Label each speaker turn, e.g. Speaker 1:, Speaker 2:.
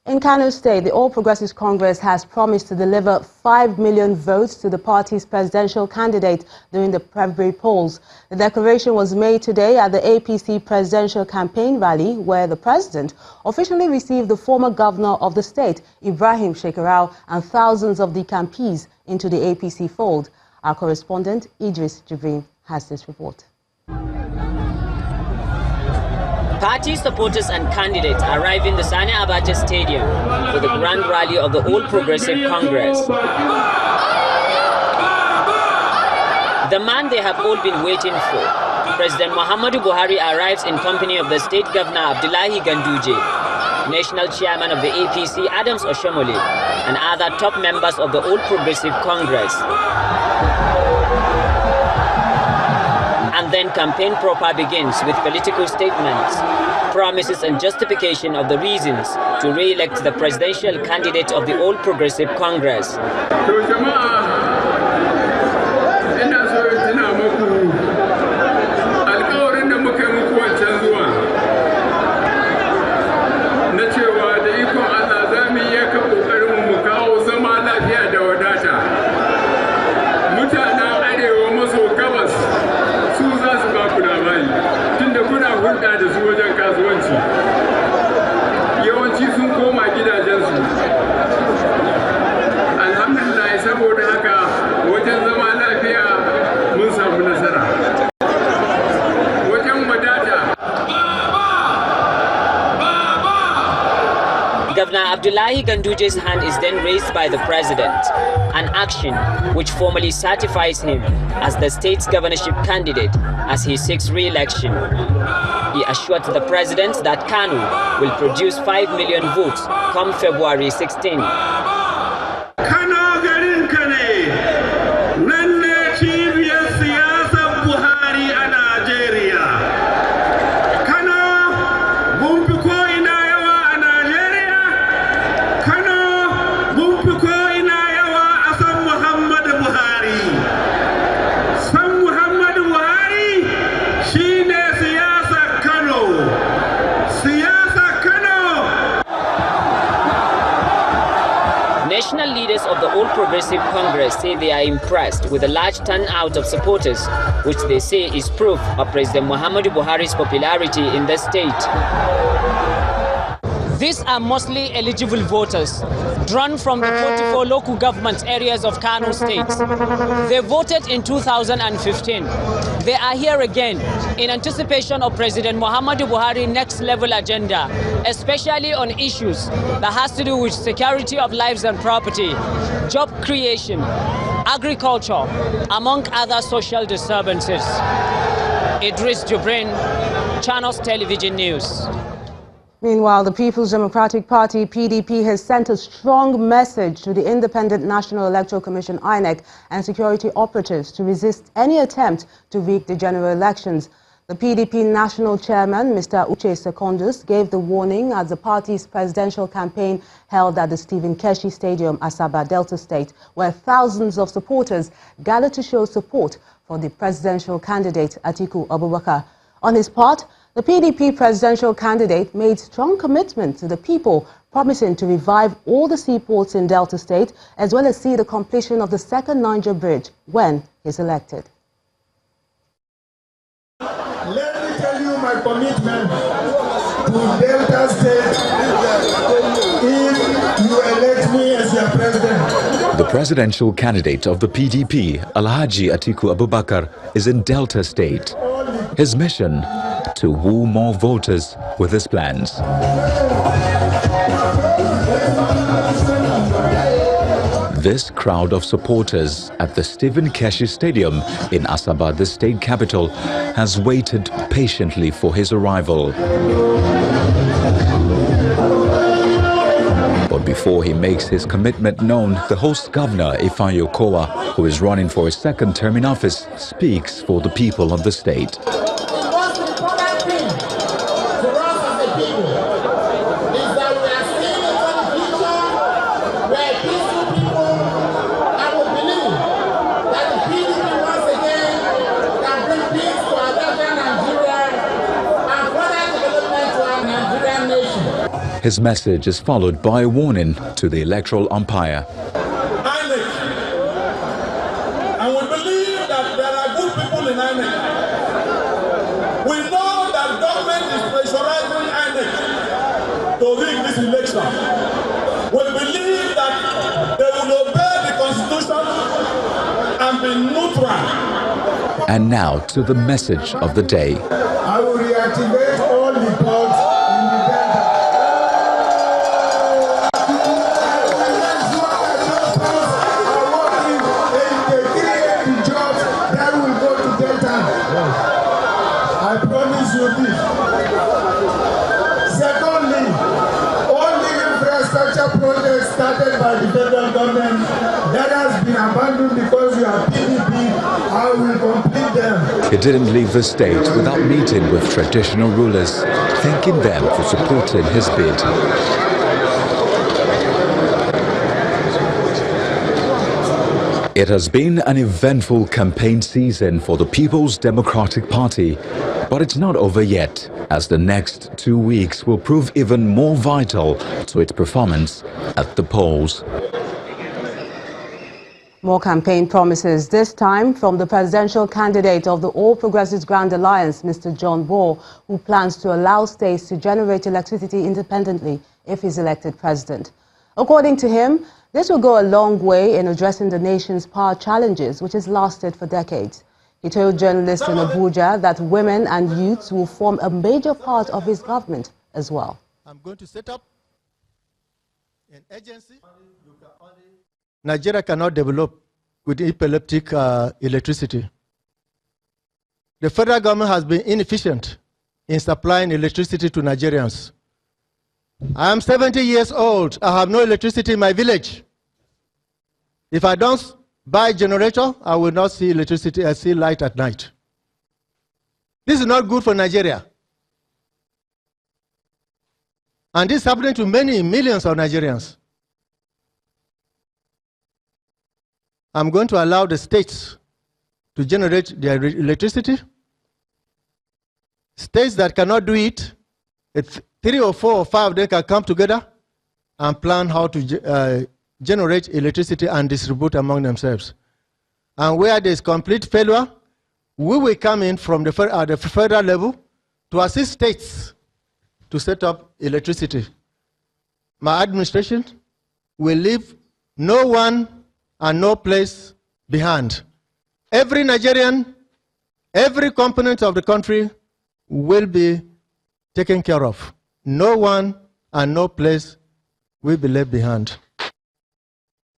Speaker 1: In Kano State, the All Progressives Congress has promised to deliver 5 million votes to the party's presidential candidate during the February polls. The declaration was made today at the APC presidential campaign rally, where the president officially received the former governor of the state, Ibrahim Shekarau, and thousands of the campees into the APC fold. Our correspondent, Idris Jibrin, has this report.
Speaker 2: Party supporters and candidates arrive in the Sani Abacha Stadium for the grand rally of the All Progressive Congress. The man they have all been waiting for, President Muhammadu Buhari, arrives in company of the State Governor Abdullahi Ganduje, National Chairman of the APC Adams Oshomole, and other top members of the All Progressive Congress. And then campaign proper begins with political statements, promises and justification of the reasons to re-elect the presidential candidate of the All Progressive Congress. Governor Abdullahi Ganduje's hand is then raised by the president, an action which formally certifies him as the state's governorship candidate as he seeks re-election. He assured the president that Kano will produce 5 million votes come February 16. National leaders of the All Progressive Congress say they are impressed with the large turnout of supporters, which they say is proof of President Muhammadu Buhari's popularity in the state. These are mostly eligible voters, drawn from the 44 local government areas of Kano State. They voted in 2015. They are here again in anticipation of President Muhammadu Buhari's next level agenda, especially on issues that has to do with security of lives and property, job creation, agriculture, among other social disturbances. Idris Jibrin, Channels Television News.
Speaker 1: Meanwhile, the People's Democratic Party, PDP, has sent a strong message to the Independent National Electoral Commission, INEC, and security operatives to resist any attempt to rig the general elections. The PDP National Chairman, Mr. Uche Secondus, gave the warning at the party's presidential campaign held at the Stephen Keshi Stadium, Asaba, Delta State, where thousands of supporters gathered to show support for the presidential candidate, Atiku Abubakar. On his part, the PDP presidential candidate made strong commitment to the people, promising to revive all the seaports in Delta State, as well as see the completion of the second Niger Bridge when he's elected.
Speaker 3: Let me tell you my commitment to Delta State if you elect me as your president.
Speaker 4: The presidential candidate of the PDP, Alhaji Atiku Abubakar, is in Delta State. His mission: to woo more voters with his plans. This crowd of supporters at the Stephen Keshi Stadium in Asaba, the state capital, has waited patiently for his arrival. But before he makes his commitment known, the host governor, Ifeanyi Okowa, who is running for a second term in office, speaks for the people of the state. His message is followed by a warning to the electoral umpire.
Speaker 3: INEC. And we believe that there are good people in INEC. We know that government is pressurizing INEC to rig this election. We believe that they will obey the Constitution and be neutral.
Speaker 4: And now to the message of the day.
Speaker 3: I will reactivate all the ports in the Delta. I promise you this. Secondly, all the infrastructure projects started by the federal government that has been abandoned because we are PDP, I will complete them.
Speaker 4: He didn't leave the state without meeting with traditional rulers, thanking them for supporting his bid. It has been an eventful campaign season for the People's Democratic Party, but it's not over yet, as the next 2 weeks will prove even more vital to its performance at the polls.
Speaker 1: More campaign promises, this time from the presidential candidate of the All Progressives Grand Alliance, Mr. John Bull, who plans to allow states to generate electricity independently if he's elected president. According to him, this will go a long way in addressing the nation's power challenges, which has lasted for decades. He told journalists in Abuja that women and youths will form a major part of his government as well.
Speaker 5: I'm going to set up an agency. Nigeria cannot develop with epileptic electricity. The federal government has been inefficient in supplying electricity to Nigerians. I am 70 years old. I have no electricity in my village. If I don't buy a generator, I will not see electricity. I see light at night. This is not good for Nigeria. And this is happening to millions of Nigerians. I'm going to allow the states to generate their electricity. States that cannot do it, 3 or 4 or 5 they can come together and plan how to generate electricity and distribute among themselves. And where there is complete failure, we will come in from the federal level to assist states to set up electricity. My administration will leave no one and no place behind. Every Nigerian, every component of the country will be taken care of. No one and no place will be left behind.